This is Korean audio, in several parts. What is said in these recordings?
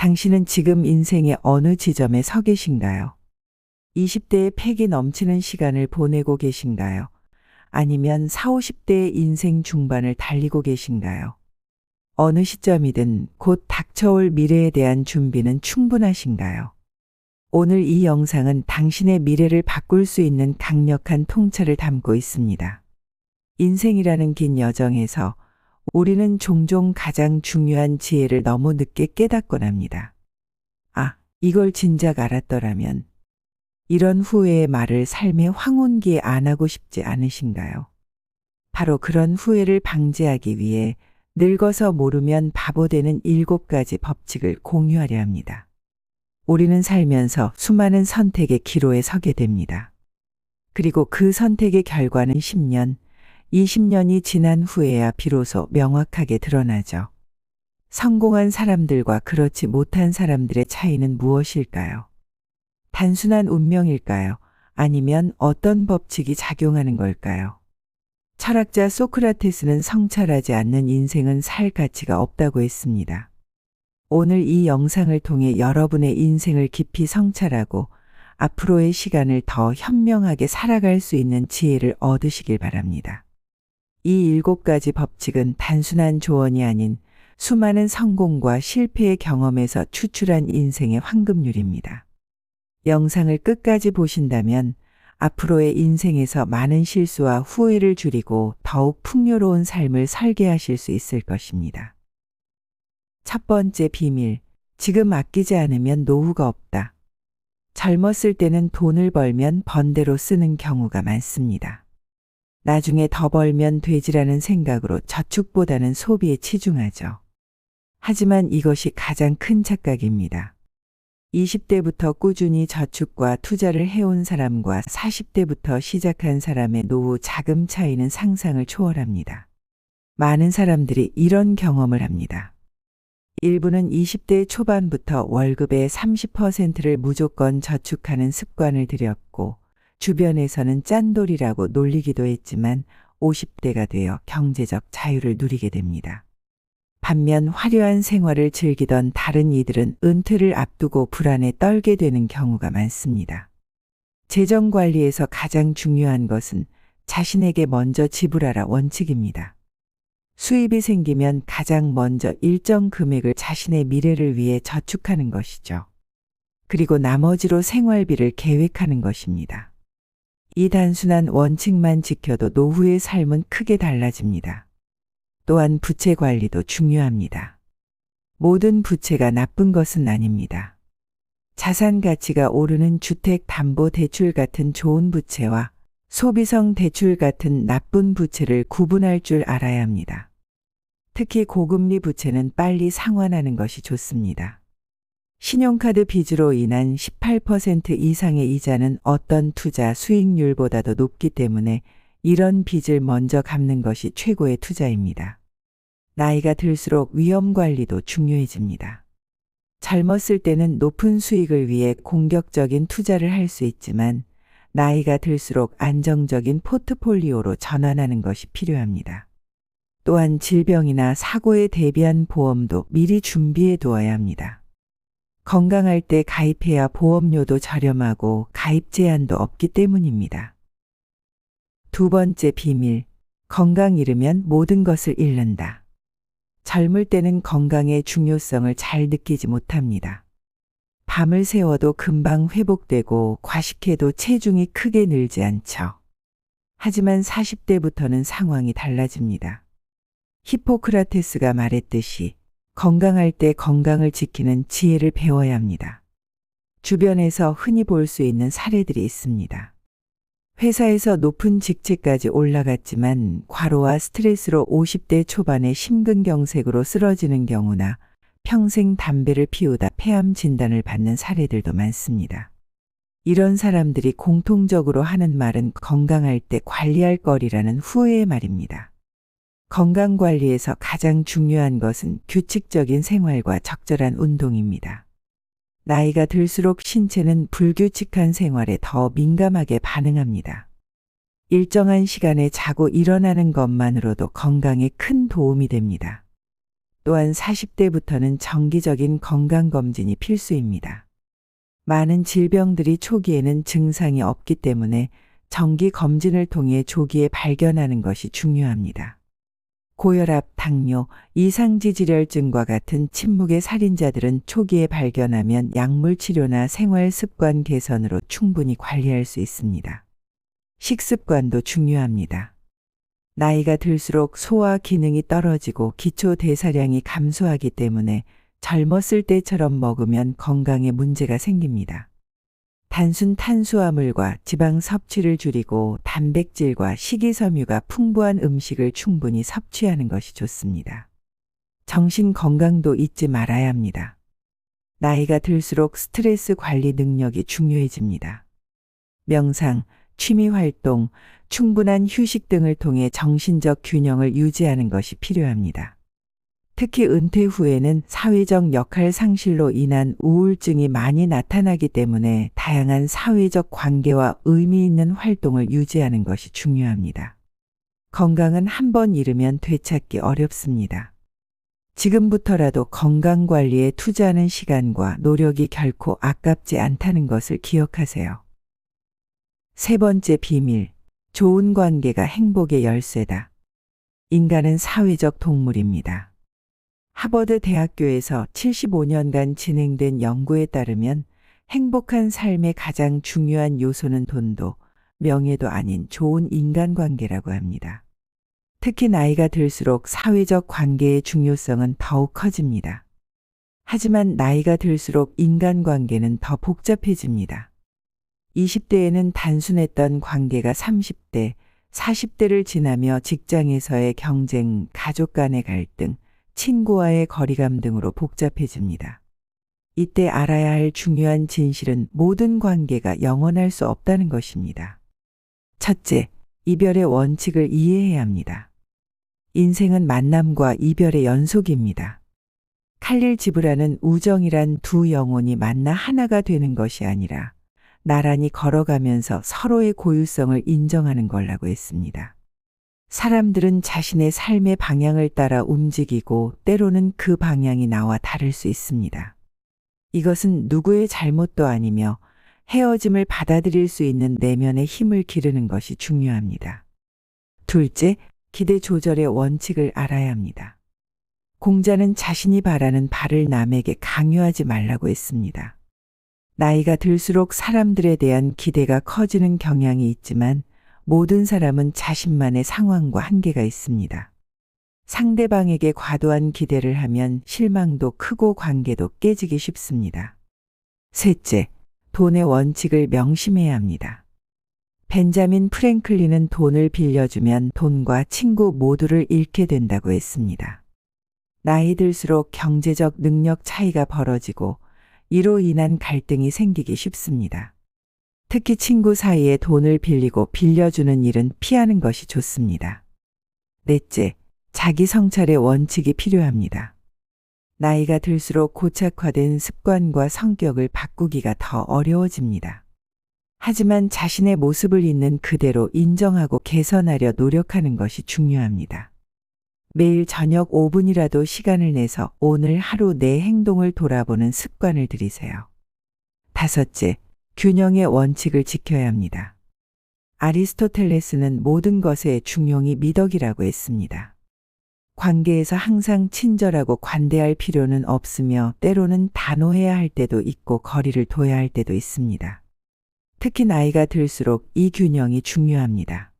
당신은 지금 인생의 어느 지점에 서 계신가요? 20대의 패기 넘치는 시간을 보내고 계신가요? 아니면 4, 50대의 인생 중반을 달리고 계신가요? 어느 시점이든 곧 닥쳐올 미래에 대한 준비는 충분하신가요? 오늘 이 영상은 당신의 미래를 바꿀 수 있는 강력한 통찰을 담고 있습니다. 인생이라는 긴 여정에서 우리는 종종 가장 중요한 지혜를 너무 늦게 깨닫곤 합니다. 아, 이걸 진작 알았더라면. 이런 후회의 말을 삶의 황혼기에 안 하고 싶지 않으신가요? 바로 그런 후회를 방지하기 위해 늙어서 모르면 바보 되는 7가지 법칙을 공유하려 합니다. 우리는 살면서 수많은 선택의 기로에 서게 됩니다. 그리고 그 선택의 결과는 10년, 20년이 지난 후에야 비로소 명확하게 드러나죠. 성공한 사람들과 그렇지 못한 사람들의 차이는 무엇일까요? 단순한 운명일까요? 아니면 어떤 법칙이 작용하는 걸까요? 철학자 소크라테스는 성찰하지 않는 인생은 살 가치가 없다고 했습니다. 오늘 이 영상을 통해 여러분의 인생을 깊이 성찰하고 앞으로의 시간을 더 현명하게 살아갈 수 있는 지혜를 얻으시길 바랍니다. 이 7가지 법칙은 단순한 조언이 아닌 수많은 성공과 실패의 경험에서 추출한 인생의 황금률입니다. 영상을 끝까지 보신다면 앞으로의 인생에서 많은 실수와 후회를 줄이고 더욱 풍요로운 삶을 설계하실 수 있을 것입니다. 첫 번째 비밀, 지금 아끼지 않으면 노후가 없다. 젊었을 때는 돈을 벌면 번 대로 쓰는 경우가 많습니다. 나중에 더 벌면 되지라는 생각으로 저축보다는 소비에 치중하죠. 하지만 이것이 가장 큰 착각입니다. 20대부터 꾸준히 저축과 투자를 해온 사람과 40대부터 시작한 사람의 노후 자금 차이는 상상을 초월합니다. 많은 사람들이 이런 경험을 합니다. 일부는 20대 초반부터 월급의 30%를 무조건 저축하는 습관을 들였고 주변에서는 짠돌이라고 놀리기도 했지만 50대가 되어 경제적 자유를 누리게 됩니다. 반면 화려한 생활을 즐기던 다른 이들은 은퇴를 앞두고 불안에 떨게 되는 경우가 많습니다. 재정 관리에서 가장 중요한 것은 자신에게 먼저 지불하라 원칙입니다. 수입이 생기면 가장 먼저 일정 금액을 자신의 미래를 위해 저축하는 것이죠. 그리고 나머지로 생활비를 계획하는 것입니다. 이 단순한 원칙만 지켜도 노후의 삶은 크게 달라집니다. 또한 부채 관리도 중요합니다. 모든 부채가 나쁜 것은 아닙니다. 자산 가치가 오르는 주택담보대출 같은 좋은 부채와 소비성 대출 같은 나쁜 부채를 구분할 줄 알아야 합니다. 특히 고금리 부채는 빨리 상환하는 것이 좋습니다. 신용카드 빚으로 인한 18% 이상의 이자는 어떤 투자 수익률보다도 높기 때문에 이런 빚을 먼저 갚는 것이 최고의 투자입니다. 나이가 들수록 위험 관리도 중요해집니다. 젊었을 때는 높은 수익을 위해 공격적인 투자를 할 수 있지만 나이가 들수록 안정적인 포트폴리오로 전환하는 것이 필요합니다. 또한 질병이나 사고에 대비한 보험도 미리 준비해 두어야 합니다. 건강할 때 가입해야 보험료도 저렴하고 가입 제한도 없기 때문입니다. 두 번째 비밀, 건강 잃으면 모든 것을 잃는다. 젊을 때는 건강의 중요성을 잘 느끼지 못합니다. 밤을 새워도 금방 회복되고 과식해도 체중이 크게 늘지 않죠. 하지만 40대부터는 상황이 달라집니다. 히포크라테스가 말했듯이 건강할 때 건강을 지키는 지혜를 배워야 합니다. 주변에서 흔히 볼 수 있는 사례들이 있습니다. 회사에서 높은 직책까지 올라갔지만 과로와 스트레스로 50대 초반에 심근경색으로 쓰러지는 경우나 평생 담배를 피우다 폐암 진단을 받는 사례들도 많습니다. 이런 사람들이 공통적으로 하는 말은 건강할 때 관리할 거리라는 후회의 말입니다. 건강관리에서 가장 중요한 것은 규칙적인 생활과 적절한 운동입니다. 나이가 들수록 신체는 불규칙한 생활에 더 민감하게 반응합니다. 일정한 시간에 자고 일어나는 것만으로도 건강에 큰 도움이 됩니다. 또한 40대부터는 정기적인 건강검진이 필수입니다. 많은 질병들이 초기에는 증상이 없기 때문에 정기 검진을 통해 조기에 발견하는 것이 중요합니다. 고혈압, 당뇨, 이상지질혈증과 같은 침묵의 살인자들은 초기에 발견하면 약물 치료나 생활 습관 개선으로 충분히 관리할 수 있습니다. 식습관도 중요합니다. 나이가 들수록 소화 기능이 떨어지고 기초 대사량이 감소하기 때문에 젊었을 때처럼 먹으면 건강에 문제가 생깁니다. 단순 탄수화물과 지방 섭취를 줄이고 단백질과 식이섬유가 풍부한 음식을 충분히 섭취하는 것이 좋습니다. 정신 건강도 잊지 말아야 합니다. 나이가 들수록 스트레스 관리 능력이 중요해집니다. 명상, 취미 활동, 충분한 휴식 등을 통해 정신적 균형을 유지하는 것이 필요합니다. 특히 은퇴 후에는 사회적 역할 상실로 인한 우울증이 많이 나타나기 때문에 다양한 사회적 관계와 의미 있는 활동을 유지하는 것이 중요합니다. 건강은 한 번 잃으면 되찾기 어렵습니다. 지금부터라도 건강 관리에 투자하는 시간과 노력이 결코 아깝지 않다는 것을 기억하세요. 세 번째 비밀, 좋은 관계가 행복의 열쇠다. 인간은 사회적 동물입니다. 하버드 대학교에서 75년간 진행된 연구에 따르면 행복한 삶의 가장 중요한 요소는 돈도 명예도 아닌 좋은 인간관계라고 합니다. 특히 나이가 들수록 사회적 관계의 중요성은 더욱 커집니다. 하지만 나이가 들수록 인간관계는 더 복잡해집니다. 20대에는 단순했던 관계가 30대, 40대를 지나며 직장에서의 경쟁, 가족 간의 갈등, 친구와의 거리감 등으로 복잡해집니다. 이때 알아야 할 중요한 진실은 모든 관계가 영원할 수 없다는 것입니다. 첫째, 이별의 원칙을 이해해야 합니다. 인생은 만남과 이별의 연속입니다. 칼릴 지브라는 우정이란 두 영혼이 만나 하나가 되는 것이 아니라 나란히 걸어가면서 서로의 고유성을 인정하는 거라고 했습니다. 사람들은 자신의 삶의 방향을 따라 움직이고 때로는 그 방향이 나와 다를 수 있습니다. 이것은 누구의 잘못도 아니며 헤어짐을 받아들일 수 있는 내면의 힘을 기르는 것이 중요합니다. 둘째, 기대 조절의 원칙을 알아야 합니다. 공자는 자신이 바라는 바를 남에게 강요하지 말라고 했습니다. 나이가 들수록 사람들에 대한 기대가 커지는 경향이 있지만 모든 사람은 자신만의 상황과 한계가 있습니다. 상대방에게 과도한 기대를 하면 실망도 크고 관계도 깨지기 쉽습니다. 셋째, 돈의 원칙을 명심해야 합니다. 벤자민 프랭클린은 돈을 빌려주면 돈과 친구 모두를 잃게 된다고 했습니다. 나이 들수록 경제적 능력 차이가 벌어지고 이로 인한 갈등이 생기기 쉽습니다. 특히 친구 사이에 돈을 빌리고 빌려주는 일은 피하는 것이 좋습니다. 넷째, 자기 성찰의 원칙이 필요합니다. 나이가 들수록 고착화된 습관과 성격을 바꾸기가 더 어려워집니다. 하지만 자신의 모습을 있는 그대로 인정하고 개선하려 노력하는 것이 중요합니다. 매일 저녁 5분이라도 시간을 내서 오늘 하루 내 행동을 돌아보는 습관을 들이세요. 다섯째, 균형의 원칙을 지켜야 합니다. 아리스토텔레스는 모든 것의 중용이 미덕이라고 했습니다. 관계에서 항상 친절하고 관대할 필요는 없으며 때로는 단호해야 할 때도 있고 거리를 둬야 할 때도 있습니다. 특히 나이가 들수록 이 균형이 중요합니다.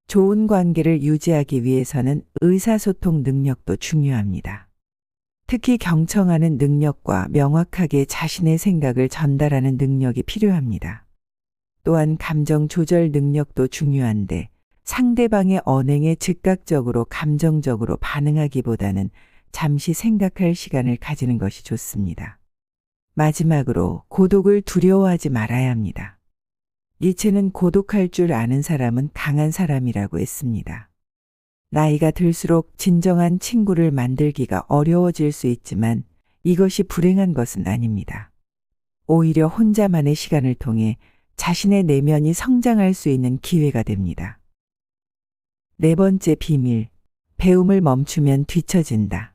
좋은 관계를 유지하기 위해서는 의사소통 능력도 중요합니다. 특히 경청하는 능력과 명확하게 자신의 생각을 전달하는 능력이 필요합니다. 또한 감정 조절 능력도 중요한데 상대방의 언행에 즉각적으로 감정적으로 반응하기보다는 잠시 생각할 시간을 가지는 것이 좋습니다. 마지막으로 고독을 두려워하지 말아야 합니다. 니체는 고독할 줄 아는 사람은 강한 사람이라고 했습니다. 나이가 들수록 진정한 친구를 만들기가 어려워질 수 있지만 이것이 불행한 것은 아닙니다. 오히려 혼자만의 시간을 통해 자신의 내면이 성장할 수 있는 기회가 됩니다. 네 번째 비밀, 배움을 멈추면 뒤처진다.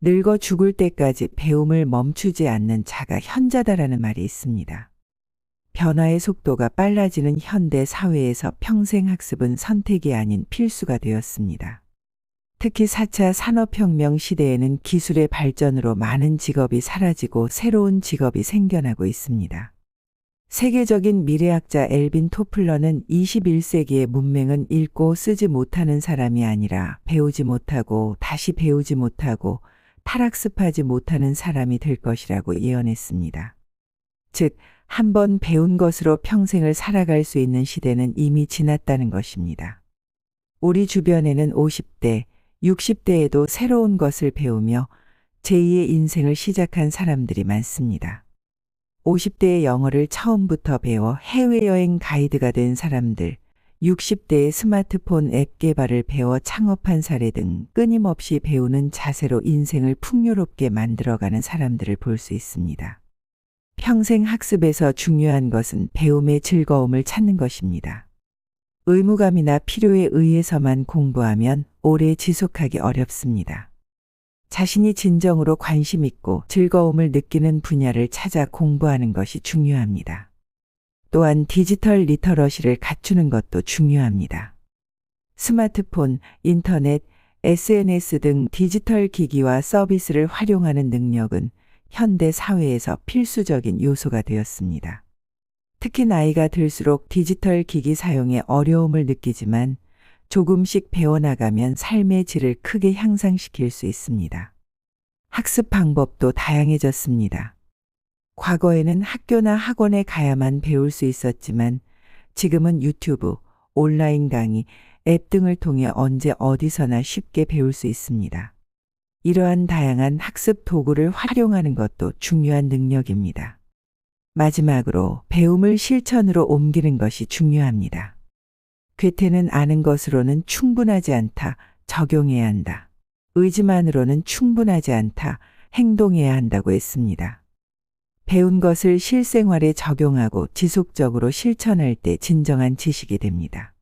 늙어 죽을 때까지 배움을 멈추지 않는 자가 현자다라는 말이 있습니다. 변화의 속도가 빨라지는 현대 사회에서 평생 학습은 선택이 아닌 필수가 되었습니다. 특히 4차 산업혁명 시대에는 기술의 발전으로 많은 직업이 사라지고 새로운 직업이 생겨나고 있습니다. 세계적인 미래학자 엘빈 토플러는 21세기의 문맹은 읽고 쓰지 못하는 사람이 아니라 배우지 못하고 다시 배우지 못하고 탈학습하지 못하는 사람이 될 것이라고 예언했습니다. 즉, 한번 배운 것으로 평생을 살아갈 수 있는 시대는 이미 지났다는 것입니다. 우리 주변에는 50대, 60대에도 새로운 것을 배우며 제2의 인생을 시작한 사람들이 많습니다. 50대의 영어를 처음부터 배워 해외여행 가이드가 된 사람들, 60대의 스마트폰 앱 개발을 배워 창업한 사례 등 끊임없이 배우는 자세로 인생을 풍요롭게 만들어가는 사람들을 볼 수 있습니다. 평생 학습에서 중요한 것은 배움의 즐거움을 찾는 것입니다. 의무감이나 필요에 의해서만 공부하면 오래 지속하기 어렵습니다. 자신이 진정으로 관심 있고 즐거움을 느끼는 분야를 찾아 공부하는 것이 중요합니다. 또한 디지털 리터러시를 갖추는 것도 중요합니다. 스마트폰, 인터넷, SNS 등 디지털 기기와 서비스를 활용하는 능력은 현대 사회에서 필수적인 요소가 되었습니다. 특히 나이가 들수록 디지털 기기 사용에 어려움을 느끼지만 조금씩 배워나가면 삶의 질을 크게 향상시킬 수 있습니다. 학습 방법도 다양해졌습니다. 과거에는 학교나 학원에 가야만 배울 수 있었지만 지금은 유튜브, 온라인 강의, 앱 등을 통해 언제 어디서나 쉽게 배울 수 있습니다. 이러한 다양한 학습 도구를 활용하는 것도 중요한 능력입니다. 마지막으로 배움을 실천으로 옮기는 것이 중요합니다. 괴테는 아는 것으로는 충분하지 않다, 적용해야 한다. 의지만으로는 충분하지 않다, 행동해야 한다고 했습니다. 배운 것을 실생활에 적용하고 지속적으로 실천할 때 진정한 지식이 됩니다.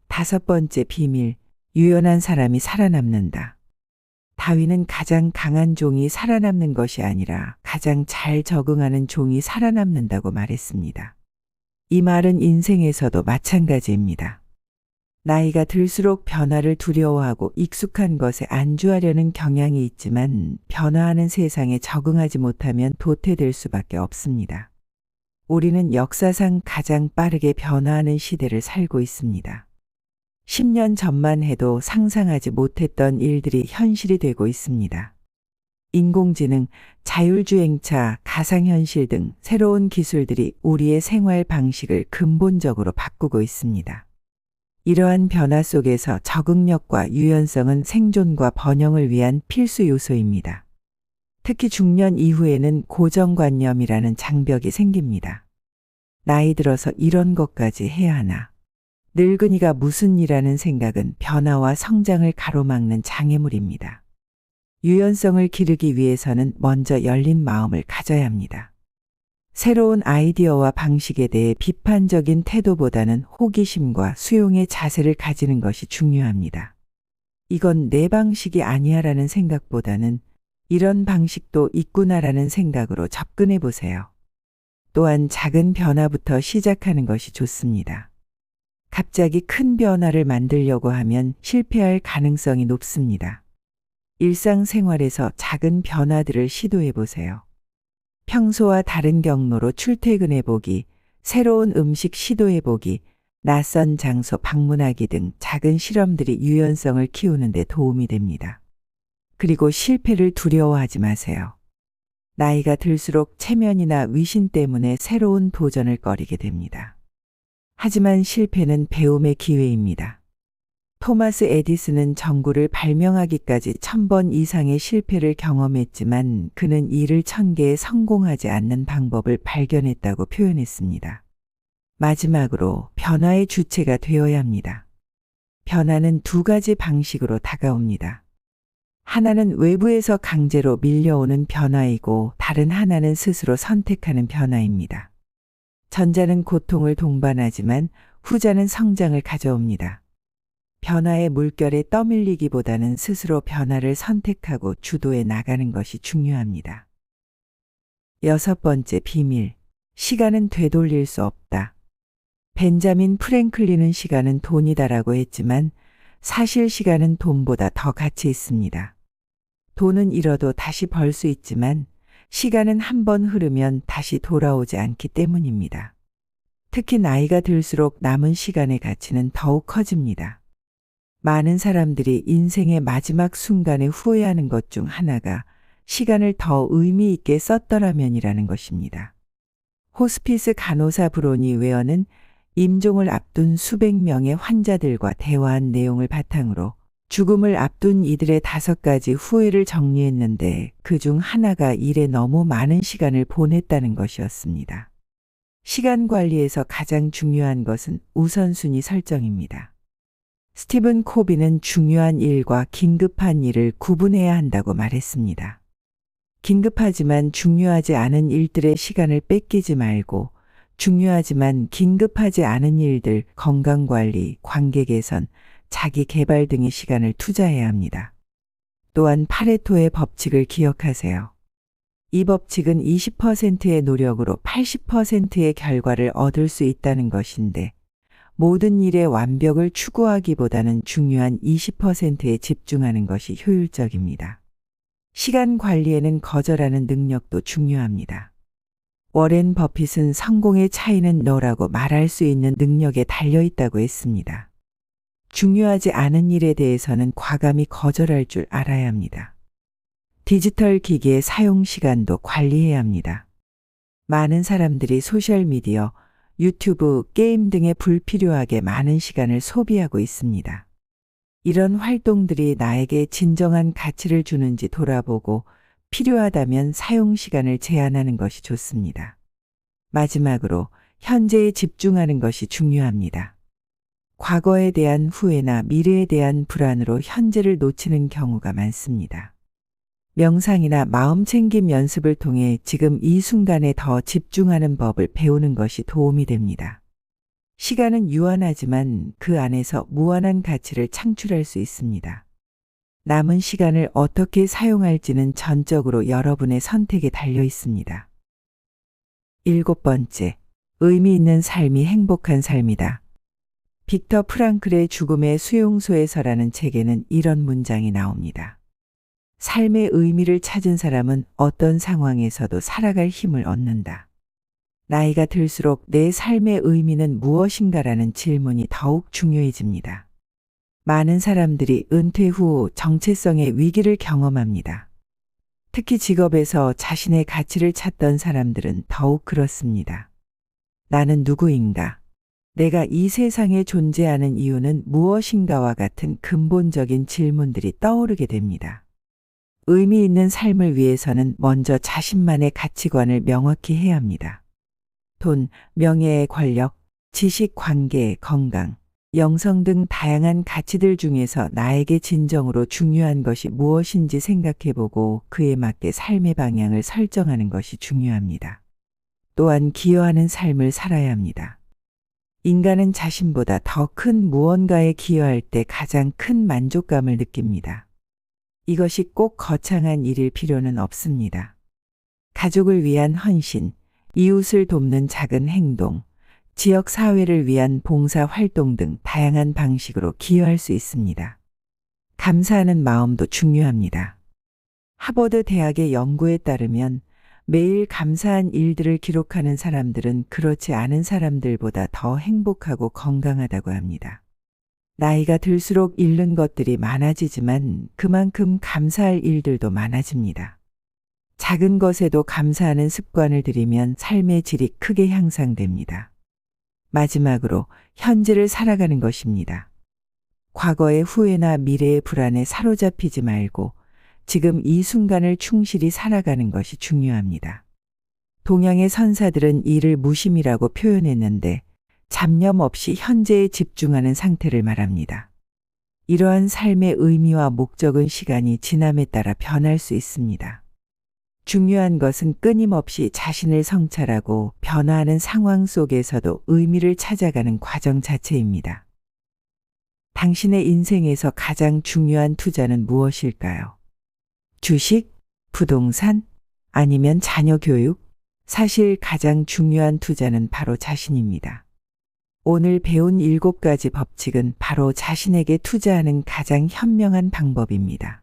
5번째 비밀, 유연한 사람이 살아남는다. 다윈은 가장 강한 종이 살아남는 것이 아니라 가장 잘 적응하는 종이 살아남는다고 말했습니다. 이 말은 인생에서도 마찬가지입니다. 나이가 들수록 변화를 두려워하고 익숙한 것에 안주하려는 경향이 있지만 변화하는 세상에 적응하지 못하면 도태될 수밖에 없습니다. 우리는 역사상 가장 빠르게 변화하는 시대를 살고 있습니다. 10년 전만 해도 상상하지 못했던 일들이 현실이 되고 있습니다. 인공지능, 자율주행차, 가상현실 등 새로운 기술들이 우리의 생활 방식을 근본적으로 바꾸고 있습니다. 이러한 변화 속에서 적응력과 유연성은 생존과 번영을 위한 필수 요소입니다. 특히 중년 이후에는 고정관념이라는 장벽이 생깁니다. 나이 들어서 이런 것까지 해야 하나. 늙은이가 무슨 일하는 생각은 변화와 성장을 가로막는 장애물입니다. 유연성을 기르기 위해서는 먼저 열린 마음을 가져야 합니다. 새로운 아이디어와 방식에 대해 비판적인 태도보다는 호기심과 수용의 자세를 가지는 것이 중요합니다. 이건 내 방식이 아니야라는 생각보다는 이런 방식도 있구나라는 생각으로 접근해 보세요. 또한 작은 변화부터 시작하는 것이 좋습니다. 갑자기 큰 변화를 만들려고 하면 실패할 가능성이 높습니다. 일상생활에서 작은 변화들을 시도해 보세요. 평소와 다른 경로로 출퇴근해 보기, 새로운 음식 시도해 보기, 낯선 장소 방문하기 등 작은 실험들이 유연성을 키우는 데 도움이 됩니다. 그리고 실패를 두려워하지 마세요. 나이가 들수록 체면이나 위신 때문에 새로운 도전을 꺼리게 됩니다. 하지만 실패는 배움의 기회입니다. 토마스 에디슨은 전구를 발명하기까지 1000번 이상의 실패를 경험했지만 그는 일을 1000개에 성공하지 않는 방법을 발견했다고 표현했습니다. 마지막으로 변화의 주체가 되어야 합니다. 변화는 2가지 방식으로 다가옵니다. 하나는 외부에서 강제로 밀려오는 변화이고 다른 하나는 스스로 선택하는 변화입니다. 전자는 고통을 동반하지만 후자는 성장을 가져옵니다. 변화의 물결에 떠밀리기보다는 스스로 변화를 선택하고 주도해 나가는 것이 중요합니다. 6번째 비밀. 시간은 되돌릴 수 없다. 벤자민 프랭클린은 시간은 돈이다라고 했지만 사실 시간은 돈보다 더 가치 있습니다. 돈은 잃어도 다시 벌 수 있지만 시간은 한 번 흐르면 다시 돌아오지 않기 때문입니다. 특히 나이가 들수록 남은 시간의 가치는 더욱 커집니다. 많은 사람들이 인생의 마지막 순간에 후회하는 것 중 하나가 시간을 더 의미 있게 썼더라면이라는 것입니다. 호스피스 간호사 브로니 웨어는 임종을 앞둔 수백 명의 환자들과 대화한 내용을 바탕으로 죽음을 앞둔 이들의 5가지 후회를 정리했는데 그중 하나가 일에 너무 많은 시간을 보냈다는 것이었습니다. 시간 관리에서 가장 중요한 것은 우선순위 설정입니다. 스티븐 코비는 중요한 일과 긴급한 일을 구분해야 한다고 말했습니다. 긴급하지만 중요하지 않은 일들의 시간을 뺏기지 말고 중요하지만 긴급하지 않은 일들, 건강관리, 관계 개선, 자기 개발 등의 시간을 투자해야 합니다. 또한 파레토의 법칙을 기억하세요. 이 법칙은 20%의 노력으로 80%의 결과를 얻을 수 있다는 것인데 모든 일의 완벽을 추구하기보다는 중요한 20%에 집중하는 것이 효율적입니다. 시간 관리에는 거절하는 능력도 중요합니다. 워렌 버핏은 성공의 차이는 너라고 말할 수 있는 능력에 달려 있다고 했습니다. 중요하지 않은 일에 대해서는 과감히 거절할 줄 알아야 합니다. 디지털 기기의 사용 시간도 관리해야 합니다. 많은 사람들이 소셜미디어, 유튜브, 게임 등에 불필요하게 많은 시간을 소비하고 있습니다. 이런 활동들이 나에게 진정한 가치를 주는지 돌아보고 필요하다면 사용 시간을 제한하는 것이 좋습니다. 마지막으로 현재에 집중하는 것이 중요합니다. 과거에 대한 후회나 미래에 대한 불안으로 현재를 놓치는 경우가 많습니다. 명상이나 마음챙김 연습을 통해 지금 이 순간에 더 집중하는 법을 배우는 것이 도움이 됩니다. 시간은 유한하지만 그 안에서 무한한 가치를 창출할 수 있습니다. 남은 시간을 어떻게 사용할지는 전적으로 여러분의 선택에 달려 있습니다. 7번째, 의미 있는 삶이 행복한 삶이다. 빅터 프랑클의 죽음의 수용소에서라는 책에는 이런 문장이 나옵니다. 삶의 의미를 찾은 사람은 어떤 상황에서도 살아갈 힘을 얻는다. 나이가 들수록 내 삶의 의미는 무엇인가라는 질문이 더욱 중요해집니다. 많은 사람들이 은퇴 후 정체성의 위기를 경험합니다. 특히 직업에서 자신의 가치를 찾던 사람들은 더욱 그렇습니다. 나는 누구인가? 내가 이 세상에 존재하는 이유는 무엇인가와 같은 근본적인 질문들이 떠오르게 됩니다. 의미 있는 삶을 위해서는 먼저 자신만의 가치관을 명확히 해야 합니다. 돈, 명예의 권력, 지식, 관계, 건강, 영성 등 다양한 가치들 중에서 나에게 진정으로 중요한 것이 무엇인지 생각해보고 그에 맞게 삶의 방향을 설정하는 것이 중요합니다. 또한 기여하는 삶을 살아야 합니다. 인간은 자신보다 더 큰 무언가에 기여할 때 가장 큰 만족감을 느낍니다. 이것이 꼭 거창한 일일 필요는 없습니다. 가족을 위한 헌신, 이웃을 돕는 작은 행동, 지역 사회를 위한 봉사 활동 등 다양한 방식으로 기여할 수 있습니다. 감사하는 마음도 중요합니다. 하버드 대학의 연구에 따르면 매일 감사한 일들을 기록하는 사람들은 그렇지 않은 사람들보다 더 행복하고 건강하다고 합니다. 나이가 들수록 잃는 것들이 많아지지만 그만큼 감사할 일들도 많아집니다. 작은 것에도 감사하는 습관을 들이면 삶의 질이 크게 향상됩니다. 마지막으로 현재를 살아가는 것입니다. 과거의 후회나 미래의 불안에 사로잡히지 말고 지금 이 순간을 충실히 살아가는 것이 중요합니다. 동양의 선사들은 이를 무심이라고 표현했는데 잡념 없이 현재에 집중하는 상태를 말합니다. 이러한 삶의 의미와 목적은 시간이 지남에 따라 변할 수 있습니다. 중요한 것은 끊임없이 자신을 성찰하고 변화하는 상황 속에서도 의미를 찾아가는 과정 자체입니다. 당신의 인생에서 가장 중요한 투자는 무엇일까요? 주식, 부동산, 아니면 자녀 교육? 사실 가장 중요한 투자는 바로 자신입니다. 오늘 배운 7가지 법칙은 바로 자신에게 투자하는 가장 현명한 방법입니다.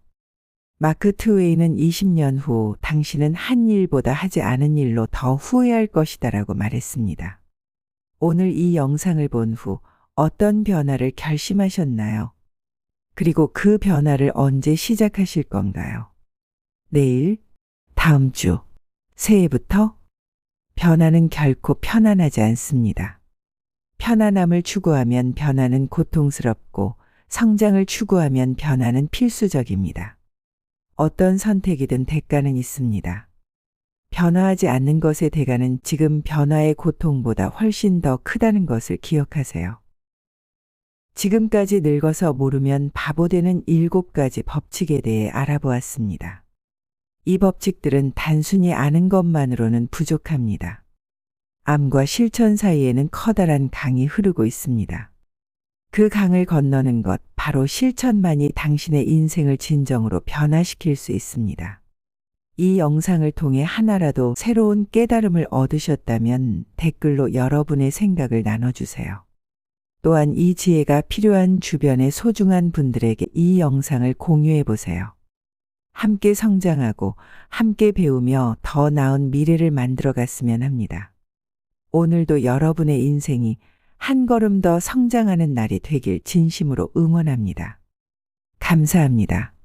마크 트웨이는 20년 후 당신은 한 일보다 하지 않은 일로 더 후회할 것이다라고 말했습니다. 오늘 이 영상을 본 후 어떤 변화를 결심하셨나요? 그리고 그 변화를 언제 시작하실 건가요? 내일, 다음 주, 새해부터? 변화는 결코 편안하지 않습니다. 편안함을 추구하면 변화는 고통스럽고 성장을 추구하면 변화는 필수적입니다. 어떤 선택이든 대가는 있습니다. 변화하지 않는 것의 대가는 지금 변화의 고통보다 훨씬 더 크다는 것을 기억하세요. 지금까지 늙어서 모르면 바보 되는 7가지 법칙에 대해 알아보았습니다. 이 법칙들은 단순히 아는 것만으로는 부족합니다. 암과 실천 사이에는 커다란 강이 흐르고 있습니다. 그 강을 건너는 것, 바로 실천만이 당신의 인생을 진정으로 변화시킬 수 있습니다. 이 영상을 통해 하나라도 새로운 깨달음을 얻으셨다면 댓글로 여러분의 생각을 나눠주세요. 또한 이 지혜가 필요한 주변의 소중한 분들에게 이 영상을 공유해 보세요. 함께 성장하고 함께 배우며 더 나은 미래를 만들어 갔으면 합니다. 오늘도 여러분의 인생이 한 걸음 더 성장하는 날이 되길 진심으로 응원합니다. 감사합니다.